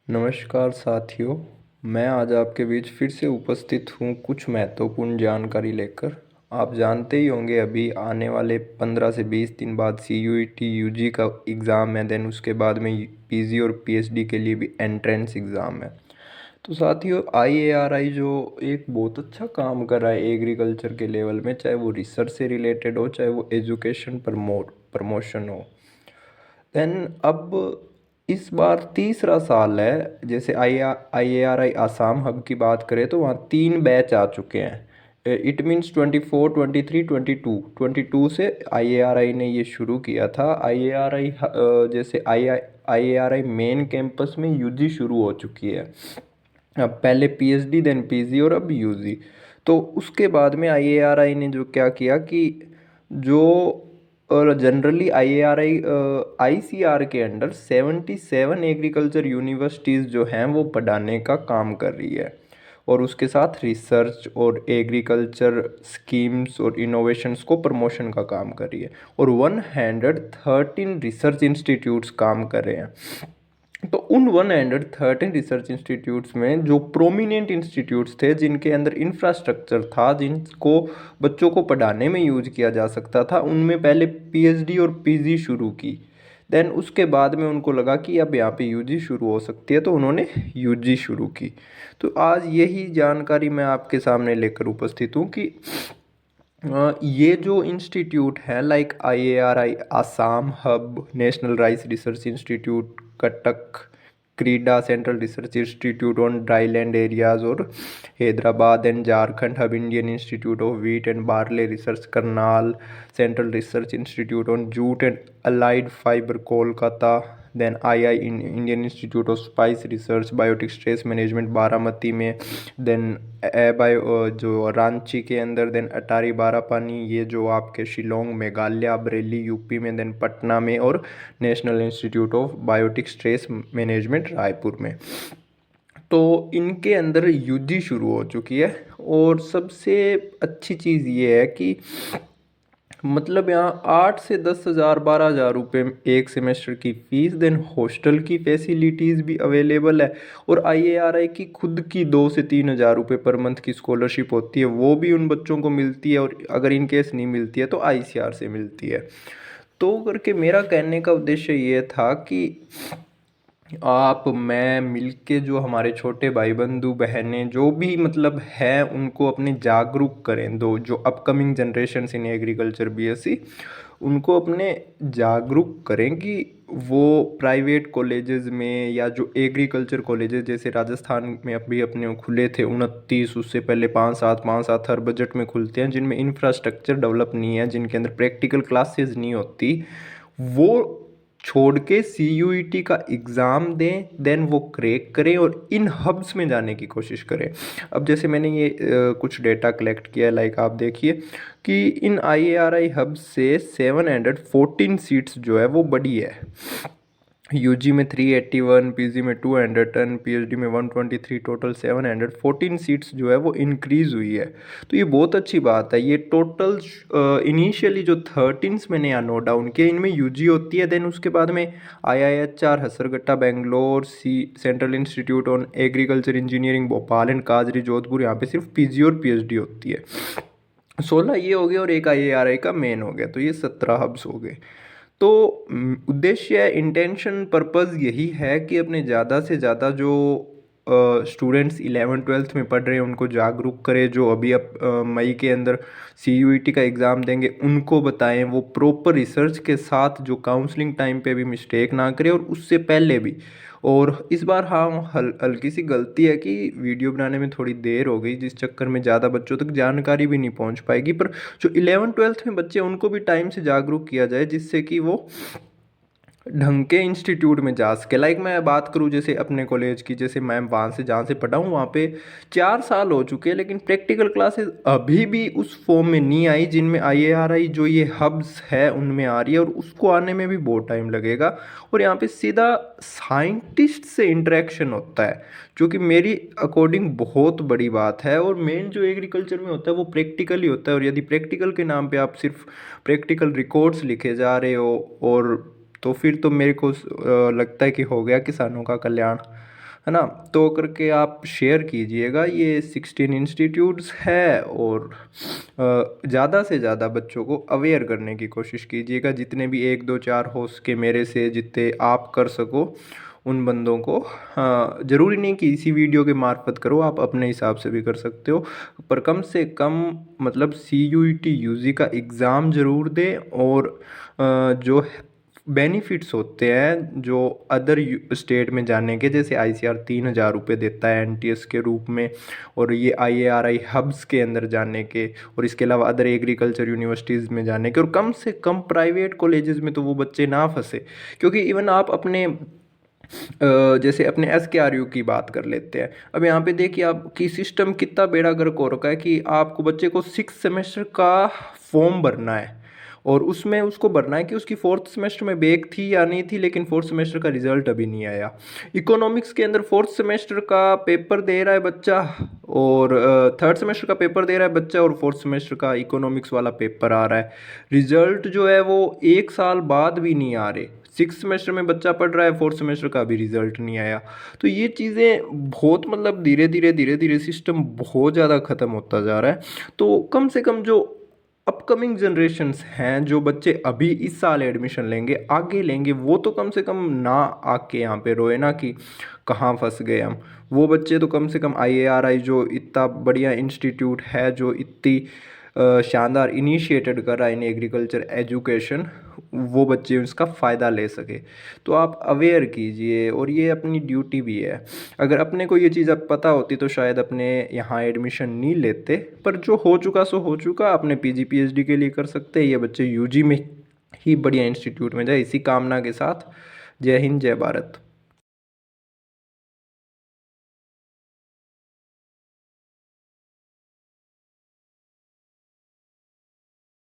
नमस्कार साथियों। मैं आज आपके बीच फिर से उपस्थित हूँ कुछ महत्वपूर्ण जानकारी लेकर। आप जानते ही होंगे अभी आने वाले 15 से 20 दिन बाद CUET UG का एग्ज़ाम है। देन उसके बाद में PG और PhD के लिए भी एंट्रेंस एग्ज़ाम है। तो साथियों IARI जो एक बहुत अच्छा काम कर रहा है एग्रीकल्चर के लेवल में, चाहे वो रिसर्च से रिलेटेड हो चाहे वो एजुकेशन प्रमोशन हो। देन अब इस बार तीसरा साल है। जैसे IARI आसाम हब की बात करें तो वहाँ 3 बैच आ चुके हैं। इट मीन्स 24, 23, 22 से IARI ने ये शुरू किया था। IARI जैसे IARI मेन कैंपस में UG शुरू हो चुकी है। अब पहले PhD देन PG और अब UG। तो उसके बाद में IARI ने जो क्या किया कि जो और जनरली IARI ICR के अंडर 77 एग्रीकल्चर यूनिवर्सिटीज़ जो हैं वो पढ़ाने का काम कर रही है, और उसके साथ रिसर्च और एग्रीकल्चर स्कीम्स और इनोवेशंस को प्रमोशन का काम कर रही है। और 113 रिसर्च इंस्टीट्यूट्स काम कर रहे हैं। तो उन 113 रिसर्च इंस्टीट्यूट्स में जो प्रोमिनेंट इंस्टीट्यूट्स थे जिनके अंदर इंफ्रास्ट्रक्चर था जिनको बच्चों को पढ़ाने में यूज किया जा सकता था, उनमें पहले PhD और PG शुरू की। देन उसके बाद में उनको लगा कि अब यहाँ पे UG शुरू हो सकती है, तो उन्होंने UG शुरू की। तो आज यही जानकारी मैं आपके सामने लेकर उपस्थित हूँ कि ये जो इंस्टीट्यूट है like IARI Assam hub, national rice research institute Cuttack, CRIDA central research institute on dryland areas और Hyderabad and Jharkhand hub, Indian institute of wheat and barley research Karnal, central research institute on jute and allied fibre Kolkata, then Indian institute of spice research biotic stress management Baramati में, then bio जो रांची के अंदर, then अटारी बारापानी ये जो आपके Shillong Meghalaya Bareilly UP में, then Patna में, और national institute of biotic stress management Raipur में। तो इनके अंदर UG शुरू हो चुकी है। और सबसे अच्छी चीज़ ये है कि मतलब यहाँ 8 से 10 हज़ार 12 हज़ार रुपये एक सेमेस्टर की फ़ीस, देन हॉस्टल की फैसिलिटीज़ भी अवेलेबल है, और IARI की खुद की 2 से 3 हज़ार रुपये पर मंथ की स्कॉलरशिप होती है, वो भी उन बच्चों को मिलती है। और अगर इन केस नहीं मिलती है तो ICR से मिलती है। तो करके मेरा कहने का उद्देश्य ये था कि आप मैं मिलके जो हमारे छोटे भाई बंधु बहनें जो भी मतलब है उनको अपने जागरूक करें। दो जो upcoming generation in agriculture BSc उनको अपने जागरूक करें कि वो प्राइवेट कॉलेजेस में या जो एग्रीकल्चर कॉलेजेस जैसे राजस्थान में अभी अपने खुले थे 29, उससे पहले 5-7 हर बजट में खुलते हैं, जिनमें इंफ्रास्ट्रक्चर डेवलप नहीं है, जिनके अंदर प्रैक्टिकल क्लासेस नहीं होती, वो छोड़ के CUET का एग्ज़ाम दें, देन वो क्रैक करें और इन हब्स में जाने की कोशिश करें। अब जैसे मैंने ये कुछ डेटा कलेक्ट किया है, लाइक आप देखिए कि इन IARI हब्स से 714 सीट्स जो है वो बढ़ी है। UG में 381, PG में 210, PhD में 123, टोटल 714 सीट्स जो है वो इंक्रीज़ हुई है। तो ये बहुत अच्छी बात है। ये टोटल इनिशियली जो 13 मैंने यहाँ नोट डाउन किया, इनमें UG होती है, देन उसके बाद में IIHR Hesaraghatta Bangalore, central institute on agriculture engineering Bhopal and काजरी जोधपुर, यहाँ पे सिर्फ PG और PhD होती है। 16 ये हो गए और एक IARI का मेन हो गया, तो ये 17 हब्स हो गए। तो उद्देश्य इंटेंशन पर्पज़ यही है कि अपने ज़्यादा से ज़्यादा जो स्टूडेंट्स 11th-12th में पढ़ रहे हैं उनको जागरूक करें। जो अभी अब मई के अंदर CUET का एग्ज़ाम देंगे उनको बताएं, वो प्रॉपर रिसर्च के साथ जो काउंसलिंग टाइम पे भी मिस्टेक ना करें और उससे पहले भी। और इस बार हाँ हल्की सी गलती है कि वीडियो बनाने में थोड़ी देर हो गई, जिस चक्कर में ज़्यादा बच्चों तक जानकारी भी नहीं पहुंच पाएगी। पर जो 11th-12th में बच्चे उनको भी टाइम से जागरूक किया जाए, जिससे कि वो ढंग के इंस्टीट्यूट में जा सके। लाइक मैं बात करूँ जैसे अपने कॉलेज की, जैसे मैं वहाँ से जहाँ से पढ़ा हूँ वहाँ पे 4 साल हो चुके हैं, लेकिन प्रैक्टिकल क्लासेस अभी भी उस फॉर्म में नहीं आई जिनमें IARI जो ये हब्स है उनमें आ रही है, और उसको आने में भी बहुत टाइम लगेगा। और यहाँ पे सीधा साइंटिस्ट से इंटरेक्शन होता है, जो कि मेरी अकॉर्डिंग बहुत बड़ी बात है। और मेन जो एग्रीकल्चर में होता है वो प्रैक्टिकल ही होता है, और यदि प्रैक्टिकल के नाम पे आप सिर्फ प्रैक्टिकल रिकॉर्ड्स लिखे जा रहे हो, और तो फिर तो मेरे को लगता है कि हो गया किसानों का कल्याण, है ना। तो करके आप शेयर कीजिएगा, ये 16 इंस्टीट्यूट्स है और ज़्यादा से ज़्यादा बच्चों को अवेयर करने की कोशिश कीजिएगा, जितने भी 1 2 4 हो सके मेरे से, जितने आप कर सको उन बंदों को। हाँ, ज़रूरी नहीं कि इसी वीडियो के मार्फत करो, आप अपने हिसाब से भी कर सकते हो, पर कम से कम मतलब CUET UG का एग्ज़ाम ज़रूर दें। और जो बेनिफिट्स होते हैं जो अदर स्टेट में जाने के, जैसे ICAR 3,000 रुपये देता है NTS के रूप में, और ये IARI हब्स के अंदर जाने के, और इसके अलावा अदर एग्रीकल्चर यूनिवर्सिटीज़ में जाने के, और कम से कम प्राइवेट कॉलेजेस में तो वो बच्चे ना फंसे। क्योंकि इवन आप अपने जैसे अपने SKRU की बात कर लेते हैं। अब यहाँ पे देखिए आपकी सिस्टम कितना बेड़ा गर्क हो रखा है कि आपको बच्चे को 6 सेमेस्टर का फॉर्म भरना है, और उसमें उसको भरना है कि उसकी 4th सेमेस्टर में बैक थी या नहीं थी, लेकिन 4th सेमेस्टर का रिजल्ट अभी नहीं आया। इकोनॉमिक्स के अंदर 4th सेमेस्टर का पेपर दे रहा है बच्चा, और 3rd सेमेस्टर का पेपर दे रहा है बच्चा, और 4th सेमेस्टर का इकोनॉमिक्स वाला पेपर आ रहा है। रिजल्ट जो है वो 1 साल बाद भी नहीं आ रहे। 6th सेमेस्टर में बच्चा पढ़ रहा है, 4th सेमेस्टर का अभी रिजल्ट नहीं आया। तो ये चीज़ें बहुत मतलब धीरे धीरे सिस्टम बहुत ज़्यादा ख़त्म होता जा रहा है। तो कम से कम जो अपकमिंग जनरेशन्स हैं, जो बच्चे अभी इस साल एडमिशन लेंगे आगे लेंगे, वो तो कम से कम ना आके यहाँ पे रोए ना कि कहाँ फंस गए हम। वो बच्चे तो कम से कम IARI जो इतना बढ़िया इंस्टीट्यूट है, जो इतनी शानदार इनिशिएटेड कर रहा है इन एग्रीकल्चर एजुकेशन, वो बच्चे उसका फ़ायदा ले सके। तो आप अवेयर कीजिए, और ये अपनी ड्यूटी भी है। अगर अपने को ये चीज़ अब पता होती तो शायद अपने यहाँ एडमिशन नहीं लेते, पर जो हो चुका सो हो चुका। अपने PG PhD के लिए कर सकते हैं, ये बच्चे UG में ही बढ़िया इंस्टीट्यूट में जाए, इसी कामना के साथ। जय हिंद, जय भारत।